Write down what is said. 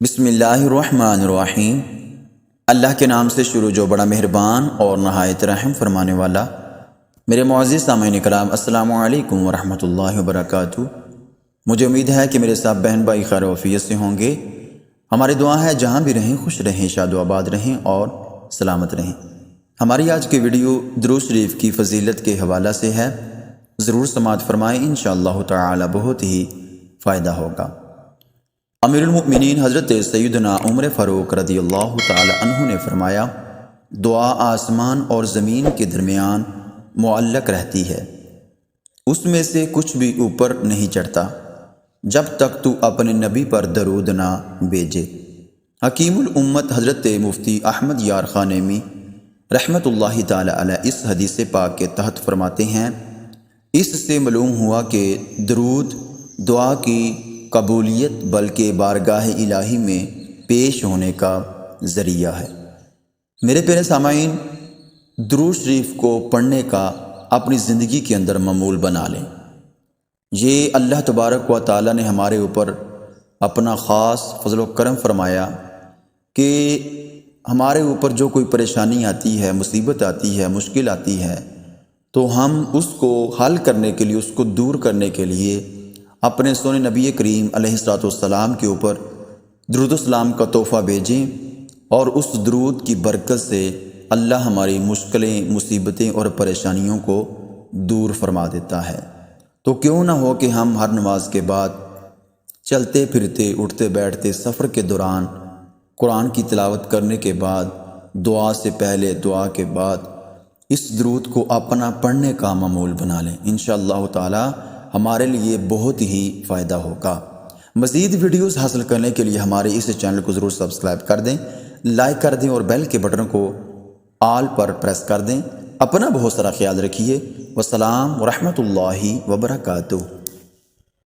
بسم اللہ الرحمن الرحیم۔ اللہ کے نام سے شروع جو بڑا مہربان اور نہایت رحم فرمانے والا۔ میرے معزز سامعین کرام، السلام علیکم ورحمۃ اللہ وبرکاتہ۔ مجھے امید ہے کہ میرے ساتھ بہن بھائی خیر و عافیت سے ہوں گے۔ ہماری دعا ہے جہاں بھی رہیں خوش رہیں، شاد و آباد رہیں اور سلامت رہیں۔ ہماری آج کی ویڈیو درود شریف کی فضیلت کے حوالہ سے ہے، ضرور سماعت فرمائیں، انشاءاللہ تعالی بہت ہی فائدہ ہوگا۔ امیر المؤمنین حضرت سیدنا عمر فاروق رضی اللہ تعالی عنہ نے فرمایا، دعا آسمان اور زمین کے درمیان معلق رہتی ہے، اس میں سے کچھ بھی اوپر نہیں چڑھتا جب تک تو اپنے نبی پر درود نہ بھیجے۔ حکیم الامت حضرت مفتی احمد یار خانیمی رحمۃ اللہ تعالی علیہ اس حدیث پاک کے تحت فرماتے ہیں، اس سے معلوم ہوا کہ درود دعا کی قبولیت بلکہ بارگاہ الہی میں پیش ہونے کا ذریعہ ہے۔ میرے پیارے سامعین، درود شریف کو پڑھنے کا اپنی زندگی کے اندر معمول بنا لیں۔ یہ اللہ تبارک و تعالی نے ہمارے اوپر اپنا خاص فضل و کرم فرمایا کہ ہمارے اوپر جو کوئی پریشانی آتی ہے، مصیبت آتی ہے، مشکل آتی ہے، تو ہم اس کو حل کرنے کے لیے، اس کو دور کرنے کے لیے اپنے سونے نبی کریم علیہ الصلوۃ والسلام کے اوپر درود و سلام کا تحفہ بھیجیں، اور اس درود کی برکت سے اللہ ہماری مشکلیں، مصیبتیں اور پریشانیوں کو دور فرما دیتا ہے۔ تو کیوں نہ ہو کہ ہم ہر نماز کے بعد، چلتے پھرتے، اٹھتے بیٹھتے، سفر کے دوران، قرآن کی تلاوت کرنے کے بعد، دعا سے پہلے، دعا کے بعد اس درود کو اپنا پڑھنے کا معمول بنا لیں۔ انشاءاللہ تعالی ہمارے لیے بہت ہی فائدہ ہوگا۔ مزید ویڈیوز حاصل کرنے کے لیے ہمارے اس چینل کو ضرور سبسکرائب کر دیں، لائک کر دیں اور بیل کے بٹن کو آل پر پریس کر دیں۔ اپنا بہت سارا خیال رکھیے۔ والسلام ورحمۃ اللہ وبرکاتہ۔